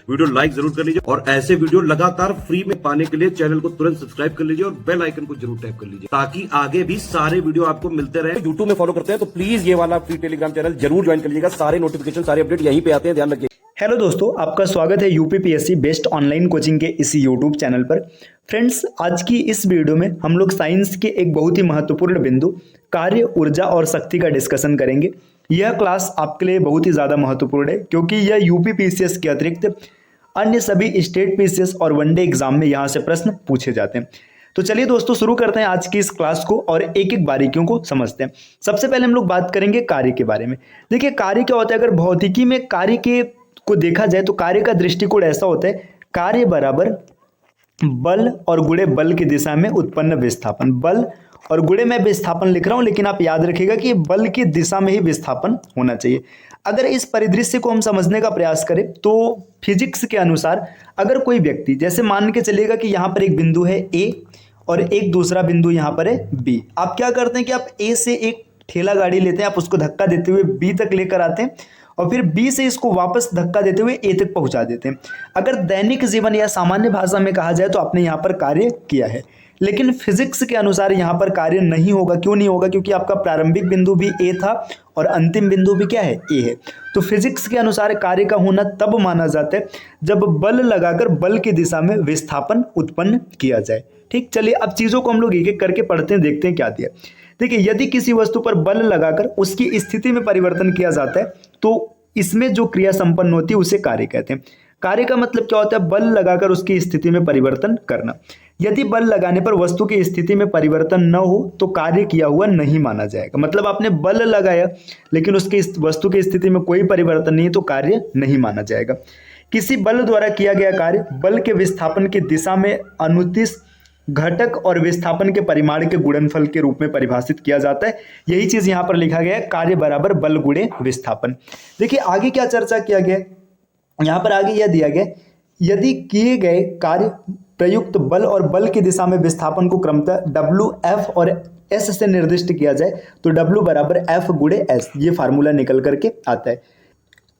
Video like जरूर कर लीजिए और ऐसे वीडियो लगातार फ्री में पाने के लिए चैनल को तुरंत सब्सक्राइब कर लीजिए और बेल आइकन को जरूर टैप कर लीजिए ताकि आगे भी सारे वीडियो आपको मिलते रहे। यूट्यूब में फॉलो करते हैं तो प्लीज ये वाला फ्री टेलीग्राम चैनल जरूर ज्वाइन कर लीजिएगा। सारे नोटिफिकेशन सारे अपडेट यहीं पे आते हैं, ध्यान रखिए। हेलो दोस्तों, आपका स्वागत है यूपीपीएससी बेस्ट ऑनलाइन कोचिंग के इसी यूट्यूब चैनल पर। फ्रेंड्स, आज की इस वीडियो में हम लोग साइंस के एक बहुत ही महत्वपूर्ण बिंदु कार्य, ऊर्जा और शक्ति का डिस्कशन करेंगे। यह क्लास आपके लिए बहुत ही ज़्यादा महत्वपूर्ण है क्योंकि यह यूपीपीसीएस के अतिरिक्त अन्य सभी स्टेट पीसीएस और वनडे एग्जाम में यहाँ से प्रश्न पूछे जाते हैं। तो चलिए दोस्तों, शुरू करते हैं आज की इस क्लास को और एक एक बारीकियों को समझते हैं। सबसे पहले हम लोग बात करेंगे कार्य के बारे में। देखिए, कार्य क्या होता है? अगर भौतिकी में कार्य के को देखा जाए तो कार्य का दृष्टिकोण ऐसा होता है, कार्य बराबर बल और गुणे बल की दिशा में उत्पन्न विस्थापन। बल और गुणे मैं विस्थापन लिख रहा हूं, लेकिन आप याद रखिएगा कि बल की दिशा में ही विस्थापन होना चाहिए। अगर इस परिदृश्य को हम समझने का प्रयास करें तो फिजिक्स के अनुसार अगर कोई व्यक्ति, जैसे मान के चलिएगा कि यहाँ पर एक बिंदु है ए और एक दूसरा बिंदु यहाँ पर है बी। आप क्या करते हैं कि आप ए से एक ठेला गाड़ी लेते हैं, आप उसको धक्का देते हुए बी तक लेकर आते हैं और फिर बी से इसको वापस धक्का देते हुए ए तक पहुंचा देते हैं। अगर दैनिक जीवन या सामान्य भाषा में कहा जाए तो आपने यहाँ पर कार्य किया है, लेकिन फिजिक्स के अनुसार यहाँ पर कार्य नहीं होगा। क्यों नहीं होगा? क्योंकि आपका प्रारंभिक बिंदु भी ए था और अंतिम बिंदु भी क्या है? ए है। तो फिजिक्स के अनुसार कार्य का होना तब माना जाता है जब बल लगाकर बल की दिशा में विस्थापन उत्पन्न किया जाए। ठीक, चलिए अब चीज़ों को हम लोग एक एक करके पढ़ते हैं, देखते हैं क्या दिया। देखिए, यदि किसी वस्तु पर बल लगाकर उसकी स्थिति में परिवर्तन किया जाता है तो इसमें जो क्रिया संपन्न होती है उसे कार्य कहते हैं। कार्य का मतलब क्या होता है? बल लगाकर उसकी स्थिति में परिवर्तन करना। यदि बल लगाने पर वस्तु की स्थिति में परिवर्तन न हो तो कार्य किया हुआ नहीं माना जाएगा। मतलब आपने बल लगाया लेकिन उसकी वस्तु की स्थिति में कोई परिवर्तन नहीं, तो कार्य नहीं माना जाएगा। किसी बल द्वारा किया गया कार्य बल के विस्थापन की दिशा में अनुदिश घटक और विस्थापन के परिमाण के गुणनफल के रूप में परिभाषित किया जाता है। यही चीज यहाँ पर लिखा गया है, कार्य बराबर बल गुणे विस्थापन। देखिए आगे क्या चर्चा किया गया, यहाँ पर आगे यह दिया गया, यदि किए गए कार्य प्रयुक्त बल और बल की दिशा में विस्थापन को क्रमतः W, F और S से निर्दिष्ट किया जाए तो W बराबर F गुणे S, ये फार्मूला निकल करके आता है।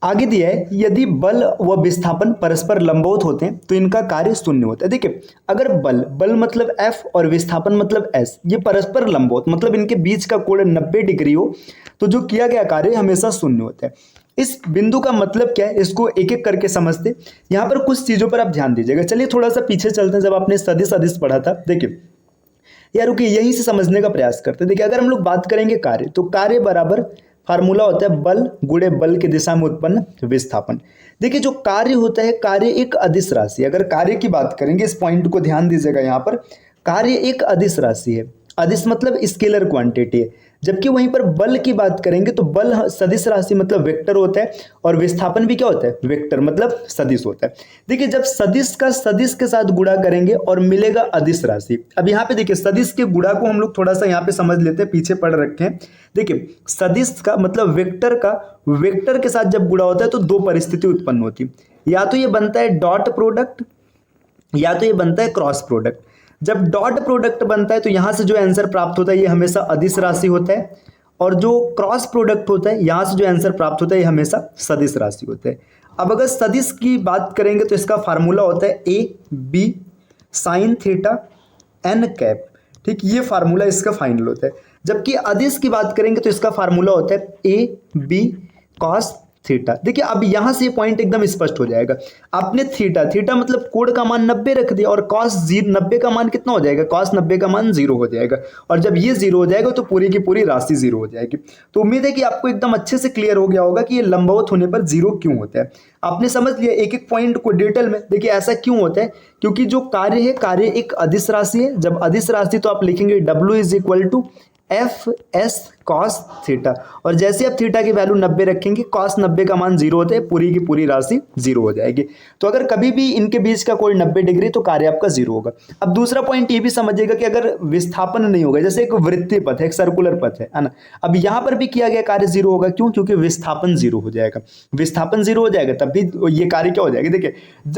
आगे दिया है, यदि बल व विस्थापन परस्पर लंबवत होते हैं तो इनका कार्य शून्य होता है। देखिए, अगर बल मतलब F और विस्थापन मतलब S, ये परस्पर लंबवत मतलब इनके बीच का कोण 90 डिग्री हो तो जो किया गया कार्य हमेशा शून्य होता है। इस बिंदु का मतलब क्या है, इसको एक एक करके समझते। यहाँ पर कुछ चीजों पर आप ध्यान दीजिएगा। चलिए थोड़ा सा पीछे चलते हैं, जब आपने सदिश अदिश पढ़ा था। देखिए यार, रुकिए, यहीं से समझने का प्रयास करते हैं। देखिए, अगर हम लोग बात करेंगे कार्य, तो कार्य बराबर फार्मूला होता है बल गुणे बल की दिशा में उत्पन्न विस्थापन। देखिए, जो कार्य होता है, कार्य एक अदिश राशि। अगर कार्य की बात करेंगे, इस पॉइंट को ध्यान दीजिएगा, यहाँ पर कार्य एक अदिश राशि है। अदिश मतलब स्केलर क्वांटिटी है। जबकि वहीं पर बल की बात करेंगे तो बल सदिश राशि मतलब वेक्टर होता है और विस्थापन भी क्या होता है? वेक्टर मतलब सदिश होता है। देखिए, जब सदिश का सदिश के साथ गुणा करेंगे और मिलेगा अदिश राशि। अब यहाँ पे देखिए, सदिश के गुणा को हम लोग थोड़ा सा यहाँ पे समझ लेते हैं, पीछे पढ़ रखे हैं। देखिए, सदिश का मतलब वेक्टर का वेक्टर के साथ जब गुणा होता है तो दो परिस्थिति उत्पन्न होती है। या तो ये बनता है डॉट प्रोडक्ट या तो ये बनता है क्रॉस प्रोडक्ट। जब डॉट प्रोडक्ट बनता है तो यहाँ से जो आंसर प्राप्त होता है ये हमेशा अदिश राशि होता है, और जो क्रॉस प्रोडक्ट होता है यहाँ से जो आंसर प्राप्त होता है ये हमेशा सदिश राशि होता है। अब अगर सदिश की बात करेंगे तो इसका फार्मूला होता है A B sine theta N cap. ठीक, ये फार्मूला इसका फाइनल होता है। जबकि अदिश की बात करेंगे तो इसका फार्मूला होता है ए बी कॉस थीटा। देखिए, अब यहां से पॉइंट एकदम स्पष्ट हो जाएगा। आपने थीटा मतलब कोण का मान 90 रख दिया और कॉस 90 का मान कितना हो जाएगा? कॉस 90 का मान 0 हो जाएगा, और जब ये 0 हो जाएगा तो पूरी की पूरी राशि 0 हो जाएगी। तो उम्मीद है कि आपको एकदम अच्छे से क्लियर हो गया होगा कि ये लंबवत होने पर 0 क्यों होता है। आपने समझ लिया एक एक पॉइंट को डिटेल में। देखिए, ऐसा क्यों होता है? क्योंकि जो कार्य है, कार्य एक अदिश राशि है। जब अदिश राशि तो आप लिखेंगे W is equal to F S cos theta, और जैसे आप थीटा की वैल्यू 90 रखेंगे, कॉस 90 का मान 0 होता है, पूरी की पूरी राशि 0 हो जाएगी। तो अगर कभी भी इनके बीच का कोई 90 डिग्री तो कार्य आपका 0 होगा। अब दूसरा पॉइंट ये भी समझिएगा कि अगर विस्थापन नहीं होगा, जैसे एक वृत्तीय पथ है, एक सर्कुलर पथ है ना, अब यहाँ पर भी किया गया कार्य 0 होगा। क्यों? क्योंकि विस्थापन 0 हो जाएगा। विस्थापन 0 हो जाएगा तब भी ये कार्य क्या हो जाएगा? देखिए,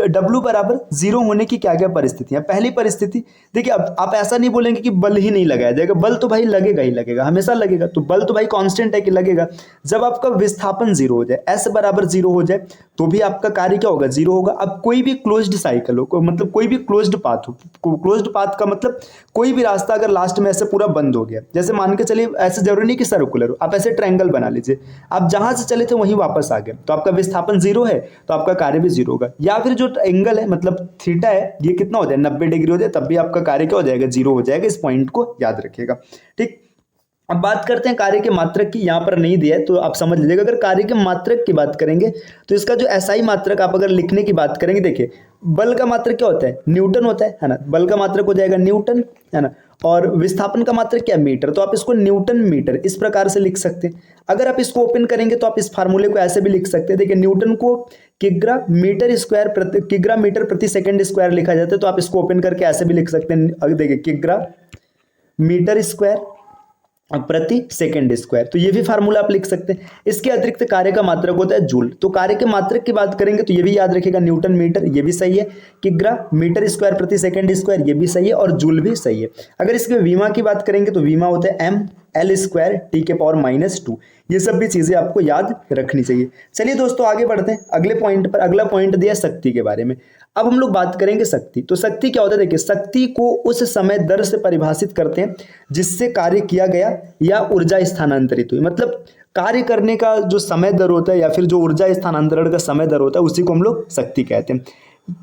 W बराबर 0 होने की क्या क्या परिस्थितियां। पहली परिस्थिति देखिए, अब आप ऐसा नहीं बोलेंगे कि बल ही नहीं लगाया जाएगा, बल तो भाई लगेगा लगेगा ही लगेगा, हमेशा लगेगा। तो बल तो भाई कांस्टेंट है कि लगेगा। जब आपका विस्थापन जीरो हो जाए, S बराबर जीरो हो जाए, तो भी आपका कार्य क्या होगा, जीरो होगा। अब कोई भी क्लोज्ड साइकिल हो, मतलब कोई भी क्लोज्ड पाथ हो, क्लोज्ड पाथ का मतलब कोई भी रास्ता अगर लास्ट में ऐसे पूरा बंद हो गया, जैसे मान के चलिए ऐसे जरूरी नहीं कि सर्कुलर हो, आप ऐसे ट्रायंगल बना लीजिए, आप जहां से चले थे वहीं वापस आ गए, तो आपका विस्थापन जीरो है, तो आपका कार्य भी जीरो होगा। या फिर जो एंगल है मतलब थीटा है, ये कितना हो जाए, 90 डिग्री हो जाए, तब भी आपका कार्य क्या हो जाएगा, जीरो हो जाएगा। इस पॉइंट को याद रखिएगा। ठीक, अब बात करते हैं कार्य के मात्रक की। यहाँ पर नहीं दिया है तो आप समझ लीजिएगा। अगर कार्य के मात्रक की बात करेंगे तो इसका जो एसआई मात्रक आप अगर लिखने की बात करेंगे, देखिए बल का मात्रक क्या होता है, न्यूटन होता है ना। बल का मात्रक हो जाएगा न्यूटन, है ना। और विस्थापन का मात्रक क्या है, मीटर, तो आप इसको न्यूटन मीटर इस प्रकार से लिख सकते हैं। अगर आप इसको ओपन करेंगे तो आप इस फार्मूले को ऐसे भी लिख सकते हैं। देखिए न्यूटन को किग्रा मीटर स्क्वायर प्रति, किग्रा मीटर प्रति सेकंड स्क्वायर लिखा जाता है, तो आप इसको ओपन करके ऐसे भी लिख सकते हैं। देखिए किग्रा मीटर स्क्वायर प्रति सेकंड स्क्वायर, तो ये भी फार्मूला आप लिख सकते हैं। इसके अतिरिक्त कार्य का मात्रक होता है जूल, तो कार्य के मात्रक की बात करेंगे तो ये भी याद रखिएगा, न्यूटन मीटर ये भी सही है, किग्रा मीटर स्क्वायर प्रति सेकंड स्क्वायर ये भी सही है, और जूल भी सही है। अगर इसके विमा की बात करेंगे तो विमा होता है एम एल स्क्वायर टी के पावर -2। ये सब भी चीजें आपको याद रखनी चाहिए। चलिए दोस्तों आगे बढ़ते हैं अगले पॉइंट पर। अगला पॉइंट दिया शक्ति के बारे में। अब हम लोग बात करेंगे शक्ति। तो शक्ति क्या होता है, देखिए शक्ति को उस समय दर से परिभाषित करते हैं जिससे कार्य किया गया या ऊर्जा स्थानांतरित हुई। मतलब कार्य करने का जो समय दर होता है या फिर जो ऊर्जा स्थानांतरण का समय दर होता है उसी को हम लोग शक्ति कहते हैं।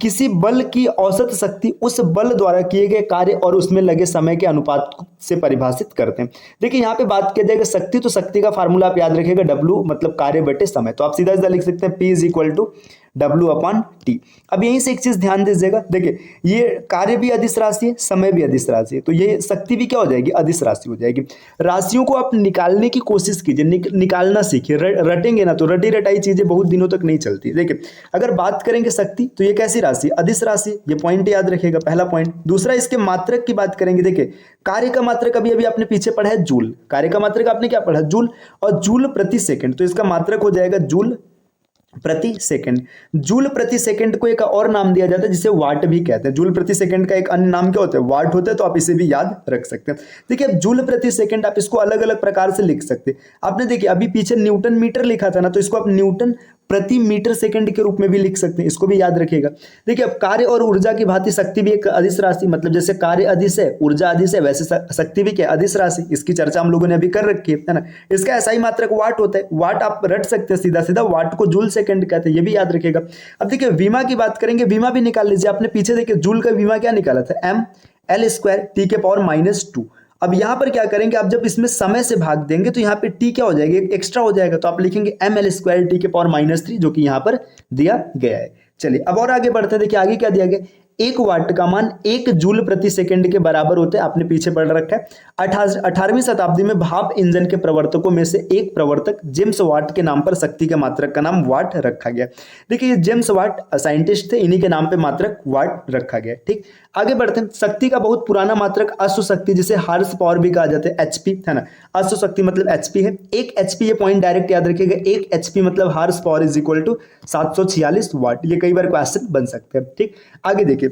किसी बल की औसत शक्ति उस बल द्वारा किए गए कार्य और उसमें लगे समय के अनुपात से परिभाषित करते हैं। देखिए यहाँ पे बात किया जाएगा शक्ति, तो शक्ति का फार्मूला आप याद रखिएगा, W मतलब कार्य बटे समय। तो आप सीधा सीधा लिख सकते हैं P = W/T। अब यहीं से एक चीज ध्यान दीजिएगा, देखिए ये कार्य भी अदिश राशि है, समय भी अदिश राशि है, तो ये शक्ति भी क्या हो जाएगी, अदिश राशि हो जाएगी। राशियों को आप निकालने की कोशिश कीजिए, निकालना सीखिए। रटेंगे ना तो रटी रटाई चीजें बहुत दिनों तक नहीं चलती। देखिए अगर बात करेंगे शक्ति तो ये कैसी राशि, अदिश राशि, ये पॉइंट याद रखिएगा, पहला पॉइंट। दूसरा इसके मात्रक की बात करेंगे, देखिए कार्य का मात्रक अभी आपने पीछे पढ़ा है जूल, कार्य का मात्रक आपने क्या पढ़ा, जूल, और जूल प्रति सेकंड, तो इसका मात्रक हो जाएगा जूल प्रति सेकंड। जूल प्रति सेकंड को एक और नाम दिया जाता है जिसे वाट भी कहते हैं। जूल प्रति सेकंड का एक अन्य नाम क्या होता है, वाट होता है, तो आप इसे भी याद रख सकते हैं। देखिए अब जूल प्रति सेकंड आप इसको अलग अलग प्रकार से लिख सकते हैं। आपने देखिए अभी पीछे न्यूटन मीटर लिखा था ना, तो इसको आप न्यूटन प्रति मीटर सेकंड के रूप में भी लिख सकते हैं, इसको भी याद रखिएगा। देखिए अब कार्य और ऊर्जा की भांति शक्ति भी एक अदिश राशि, मतलब जैसे कार्य अदिश है ऊर्जा अदिश है, वैसे शक्ति भी क्या अदिश राशि। इसकी चर्चा हम लोगों ने अभी कर रखी है ना। इसका ऐसा ही मात्रक वाट होता है, वाट आप रट सकते हैं सीधा सीधा, वाट को जूल सेकंड कहते हैं, ये भी याद रखिएगा। अब देखिए विमा की बात करेंगे, विमा भी निकाल लीजिए। आपने पीछे देखिए जूल का विमा क्या निकाला था, mL² T के पावर -2। अब यहां पर क्या करेंगे, आप जब इसमें समय से भाग देंगे तो यहाँ पे t क्या हो जाएगा, एक्स्ट्रा हो जाएगा, तो आप लिखेंगे mL² T के पावर -3, जो कि यहाँ पर दिया गया है। चलिए अब और आगे बढ़ते हैं। देखिए आगे क्या दिया गया, 1 वाट का मान 1 जूल प्रति सेकंड के बराबर होते हैं, आपने पीछे पढ़ रखा है। 18वीं शताब्दी में भाप इंजन के प्रवर्तकों में से एक प्रवर्तक जेम्स वाट के नाम पर शक्ति के मात्रक का नाम वाट रखा गया। देखिए ये जेम्स वाट साइंटिस्ट थे, इन्हीं के नाम पे मात्रक वाट रखा गया। ठीक, आगे बढ़ते हैं। शक्ति का बहुत पुराना मात्रक अश्व शक्ति, जिसे हार्स पावर भी कहा जाता है, HP, है ना। अश्व शक्ति मतलब HP है। 1 HP, ये पॉइंट डायरेक्ट याद रखिएगा, 1 HP मतलब हार्स पावर = 746 वाट। ये कई बार क्वेश्चन बन सकते हैं। ठीक, आगे देखिए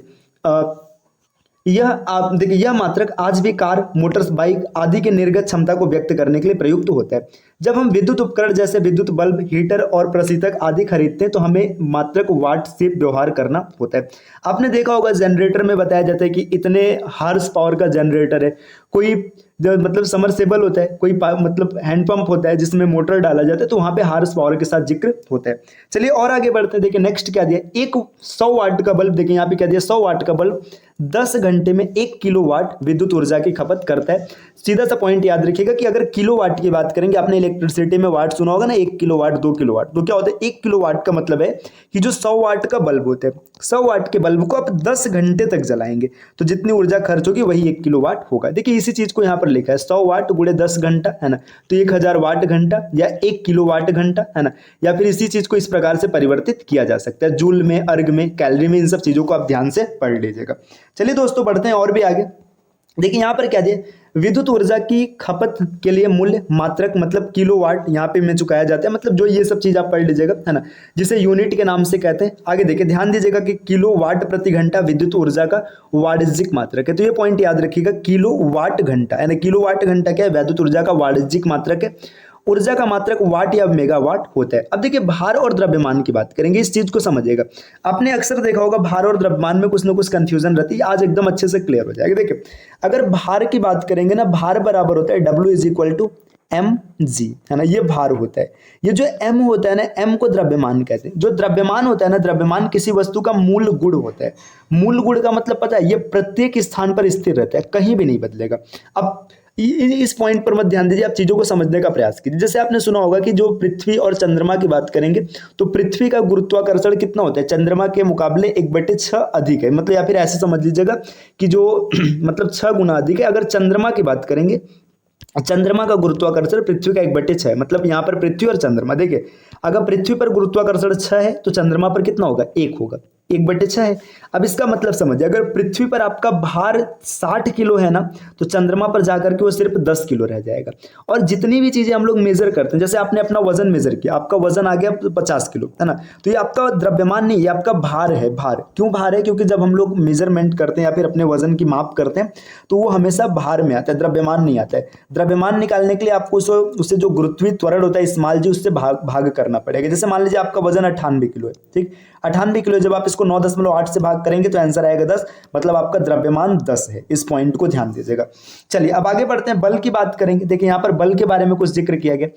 यह आप देखिए यह मात्रक आज भी कार, मोटर्स बाइक आदि के निर्गत क्षमता को व्यक्त करने के लिए प्रयुक्त होता है। जब हम विद्युत उपकरण जैसे विद्युत बल्ब, हीटर और प्रशीतक आदि खरीदते हैं तो हमें मात्रक वाट से व्यवहार करना होता है। आपने देखा होगा जनरेटर में बताया जाता है कि इतने हार्स पावर का जनरेटर है, कोई मतलब समरसेबल होता है, कोई मतलब हैंडपंप होता है जिसमें मोटर डाला जाता है, तो वहां पे हार्स पावर के साथ जिक्र होता है। चलिए और आगे बढ़ते हैं। देखिए नेक्स्ट क्या दिया, 100 वाट का बल्ब, देखिए यहाँ पे क्या दिया, 100 वाट का बल्ब 10 घंटे में 1 किलोवाट विद्युत ऊर्जा की खपत करता है। सीधा सा पॉइंट याद रखिएगा कि अगर किलोवाट की बात करेंगे, आपने इलेक्ट्रिसिटी में वाट सुना होगा ना, 1 किलोवाट 2 किलोवाट, तो क्या होता है 1 किलोवाट का मतलब है कि जो 100 वाट का बल्ब होता है, 100 वाट के बल्ब को आप 10 घंटे तक जलाएंगे तो जितनी ऊर्जा खर्च होगी वही 1 किलोवाट होगा। देखिए इसी चीज को यहाँ पर लिखा है, 100 वाट गुणे 10 घंटा, है ना, तो 1000 वाट घंटा या 1 किलोवाट घंटा, है ना। या फिर इसी चीज को इस प्रकार से परिवर्तित किया जा सकता है, जूल में, अर्ग में, कैलोरी में, इन सब चीजों को आप ध्यान से पढ़ लीजिएगा। चलिए दोस्तों बढ़ते हैं और भी आगे। देखिए यहाँ पर क्या दिया, विद्युत ऊर्जा की खपत के लिए मूल्य मात्रक मतलब किलोवाट यहाँ पे में चुकाया जाता है, मतलब जो ये सब चीज आप पढ़ लीजिएगा, है ना, जिसे यूनिट के नाम से कहते हैं। आगे देखिए, ध्यान दीजिएगा कि किलोवाट प्रति घंटा विद्युत ऊर्जा का वाणिज्यिक मात्रक है। तो ये पॉइंट याद रखिएगा, किलोवाट घंटा, यानी किलोवाट घंटा क्या है, विद्युत ऊर्जा का वाणिज्यिक मात्रक है। ऊर्जा का मात्रक वाट या मेगावाट होता है। अब देखिए, भार और द्रव्यमान की बात करेंगे, इस चीज को समझिएगा। आपने अक्सर देखा होगा भार और द्रव्यमान में कुछ ना कुछ कंफ्यूजन रहती है, आज एकदम अच्छे से क्लियर हो जाएगा। देखिए, अगर भार की बात करेंगे ना, भार बराबर होता है W is equal to mg, है ना, ये भार होता है। ये जो m होता है ना, m को द्रव्यमान कहते हैं। जो द्रव्यमान होता है ना, द्रव्यमान किसी वस्तु का मूल गुण होता है। मूल गुण का मतलब पता है, ये प्रत्येक स्थान पर स्थिर रहता है, कहीं भी नहीं बदलेगा। अब इस पॉइंट पर मत ध्यान दीजिए, आप चीजों को समझने का प्रयास कीजिए। जैसे आपने सुना होगा कि जो पृथ्वी और चंद्रमा की बात करेंगे, तो पृथ्वी का गुरुत्वाकर्षण कितना होता है, चंद्रमा के मुकाबले 1/6 अधिक है, मतलब या फिर ऐसे समझ लीजिएगा कि जो मतलब 6 गुना अधिक है। अगर चंद्रमा की बात करेंगे, चंद्रमा का गुरुत्वाकर्षण पृथ्वी का 1/6 है, मतलब यहाँ पर पृथ्वी और चंद्रमा, देखिए अगर पृथ्वी पर गुरुत्वाकर्षण 6 है तो चंद्रमा पर कितना होगा, 1 होगा, 1/6 है। अब इसका मतलब समझिए, अगर पृथ्वी पर आपका भार 60 किलो है ना, तो चंद्रमा पर जाकर के वो सिर्फ 10 किलो रह जाएगा। और जितनी भी चीजें हम लोग मेजर करते हैं, जैसे आपने अपना वजन मेजर किया, आपका वजन आ गया 50 किलो, है ना, तो ये आपका द्रव्यमान नहीं, ये आपका भार है। भार क्यों भार है, क्योंकि जब हम लोग मेजरमेंट करते हैं या फिर अपने वजन की माप करते हैं, तो वो हमेशा भार में आता है, द्रव्यमान नहीं आता है। द्रव्यमान निकालने के लिए आपको उससे जो गुरुत्वीय त्वरण होता है स्मॉल जी, उससे भाग करना पड़ेगा। जैसे मान लीजिए आपका वजन 98 किलो है, ठीक, 98 किलो, जब आप इसको 9.8 से भाग करेंगे तो आंसर आएगा 10, मतलब आपका द्रव्यमान 10 है। इस पॉइंट को ध्यान दीजिएगा। चलिए अब आगे बढ़ते हैं, बल की बात करेंगे। देखिए यहाँ पर बल के बारे में कुछ जिक्र किया गया।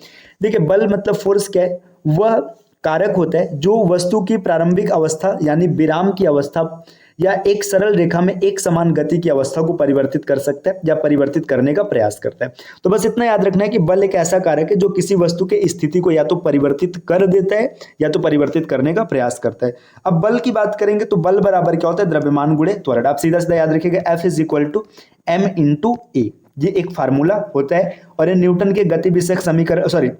देखिए बल मतलब फोर्स क्या है, वह कारक होता है जो वस्तु की प्रारंभिक अवस्था यानी विराम की अवस्था या एक सरल रेखा में एक समान गति की अवस्था को परिवर्तित कर सकता है या परिवर्तित करने का प्रयास करता है। तो बस इतना याद रखना है कि बल एक ऐसा कारक है जो किसी वस्तु के स्थिति को या तो परिवर्तित कर देता है या तो परिवर्तित करने का प्रयास करता है। अब बल की बात करेंगे तो बल बराबर क्या होता है, द्रव्यमान गुणे त्वरण। आप सीधा सीधा याद रखिएगा, F is equal to m into a, ये एक फार्मूला होता है। और ये न्यूटन के गति विषयक समीकरण, सॉरी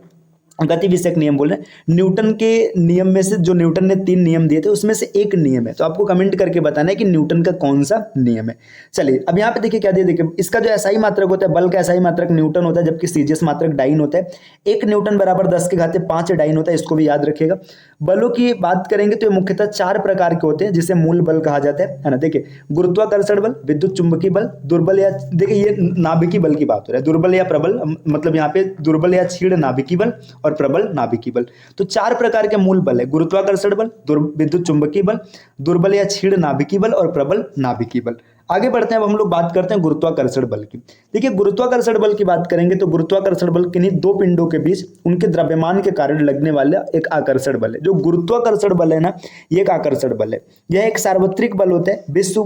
गति विषयक नियम बोल रहे हैं, न्यूटन के नियम में से, जो न्यूटन ने 3 नियम दिए थे उसमें से एक नियम है। तो आपको कमेंट करके बताना है कि न्यूटन का कौन सा नियम है। चलिए अब यहाँ पे देखिए क्या दिया, देखिए इसका जो एसआई मात्रक होता है, बल का एसआई मात्रक न्यूटन होता है, जबकि सीजीएस मात्रक डाइन होता है। 1 न्यूटन बराबर 10⁵5 डाइन होता है, इसको भी याद रखिएगा। बलों की बात करेंगे तो ये मुख्यतः 4 प्रकार के होते हैं, जिसे मूल बल कहा जाता है ना। देखिए गुरुत्वाकर्षण बल, विद्युत चुंबकीय बल, दुर्बल या, देखिए ये नाभिकीय बल की बात हो रहा है, दुर्बल या प्रबल, मतलब यहाँ पे दुर्बल या क्षीण नाभिकीय बल और प्रबल नाभिकीय बल। तो 4 प्रकार के मूल बल है, गुरुत्वाकर्षण बल, विद्युत चुंबकीय बल, दुर्बल या क्षीण नाभिकीय बल और प्रबल नाभिकीय बल। आगे बढ़ते हैं, अब हम लोग बात करते हैं गुरुत्वाकर्षण बल की। देखिए गुरुत्वाकर्षण बल की बात करेंगे तो गुरुत्वाकर्षण बल किन्हीं 2 पिंडों के बीच उनके द्रव्यमान के कारण लगने वाला एक आकर्षण बल है। जो गुरुत्वाकर्षण बल है ना, ये एक आकर्षण बल है। यह एक सार्वत्रिक बल होता है, विश्व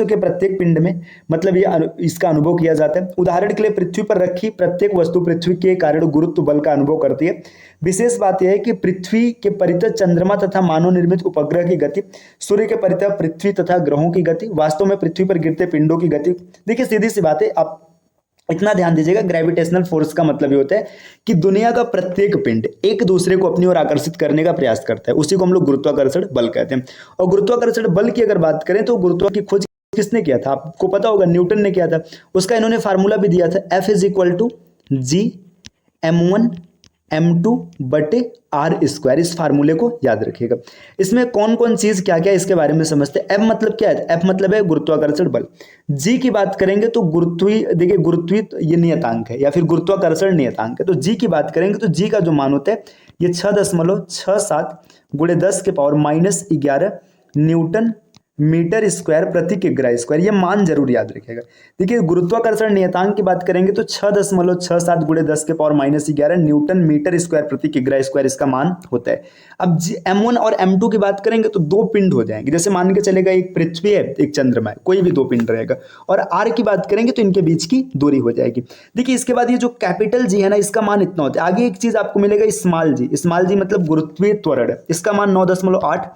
के प्रत्येक पिंड में, मतलब ये इसका अनुभव किया जाता है। उदाहरण के लिए पृथ्वी पर रखी प्रत्येक वस्तु पृथ्वी के कारण गुरुत्व बल का अनुभव करती है। विशेष बात यह है कि पृथ्वी के परितः चंद्रमा तथा मानव निर्मित उपग्रह की गति, सूर्य के परितः पृथ्वी तथा ग्रहों की गति, वास्तव में पृथ्वी पर गिरते पिंडों की गति। देखिए सीधी सी बात है, आप इतना ध्यान दीजिएगा, ग्रेविटेशनल फोर्स का मतलब ये होता है कि दुनिया का प्रत्येक पिंड एक दूसरे को अपनी ओर आकर्षित करने का प्रयास करता है, उसी को हम लोग गुरुत्वाकर्षण बल कहते हैं। और गुरुत्वाकर्षण बल की अगर बात करें तो गुरुत्व की खोज किसने किया था, आपको पता होगा, न्यूटन ने किया था। उसका इन्होंने फार्मूला भी दिया था, F is equal to G m1m2/r²। इस फार्मूले को याद रखिएगा। इसमें कौन कौन चीज क्या क्या, इसके बारे में समझते हैं। F मतलब क्या है, F मतलब है गुरुत्वाकर्षण बल। G की बात करेंगे तो देखिए गुरुत्वीय ये नियतांक है या फिर गुरुत्वाकर्षण नियतांक है। तो G की बात करेंगे तो G का जो मान होता है ये 6.67 × 10⁻⁻11 न्यूटन मीटर स्क्वायर प्रति किग्रा स्क्वायर, ये मान जरूर याद रखिएगा। देखिए गुरुत्वाकर्षण नियतांक की बात करेंगे तो 6.67 × 10⁻⁻11 न्यूटन मीटर स्क्वायर प्रति किग्रा स्क्वायर इसका मान होता है। अब m1 और m2 की बात करेंगे तो 2 पिंड हो जाएंगे। जैसे मान के चलेगा एक पृथ्वी है एक चंद्रमा है, कोई भी 2 पिंड रहेगा। और r की बात करेंगे तो इनके बीच की दूरी हो जाएगी। देखिए इसके बाद ये जो कैपिटल G है ना, इसका मान इतना होता है। आगे एक चीज आपको मिलेगा स्मॉल जी, स्मॉल जी मतलब गुरुत्वीय त्वरण है, इसका मान 9.8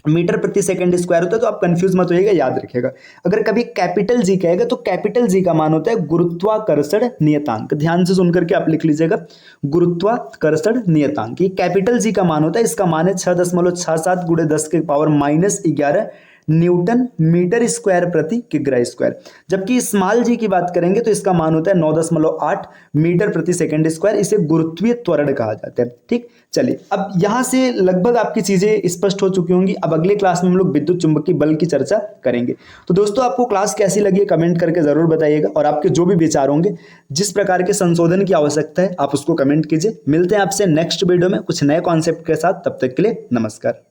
मीटर प्रति सेकंड स्क्वायर होता है। तो आप कंफ्यूज मत होइएगा, याद रखिएगा। अगर कभी कैपिटल जी कहेगा तो कैपिटल जी का मान होता है गुरुत्वाकर्षण नियतांक। ध्यान से सुनकर के आप लिख लीजिएगा, गुरुत्वाकर्षण नियतांक। ये कैपिटल जी का मान होता है, इसका मान है 6.67 × 10⁻⁻11 न्यूटन मीटर स्क्वायर प्रति किग्रा स्क्वायर। जबकि स्मॉल जी की बात करेंगे तो इसका मान होता है 9.8 मीटर प्रति सेकंड स्क्वायर। इसे गुरुत्वीय त्वरण कहा जाता है। ठीक, चलिए अब यहां से लगभग आपकी चीजें स्पष्ट हो चुकी होंगी। अब अगले क्लास में हम लोग विद्युत चुंबकीय बल की चर्चा करेंगे। तो दोस्तों आपको क्लास कैसी लगी है कमेंट करके जरूर बताइएगा, और आपके जो भी विचार होंगे, जिस प्रकार के संशोधन की आवश्यकता है, आप उसको कमेंट कीजिए। मिलते हैं आपसे नेक्स्ट वीडियो में कुछ नए कॉन्सेप्ट के साथ। तब तक के लिए नमस्कार।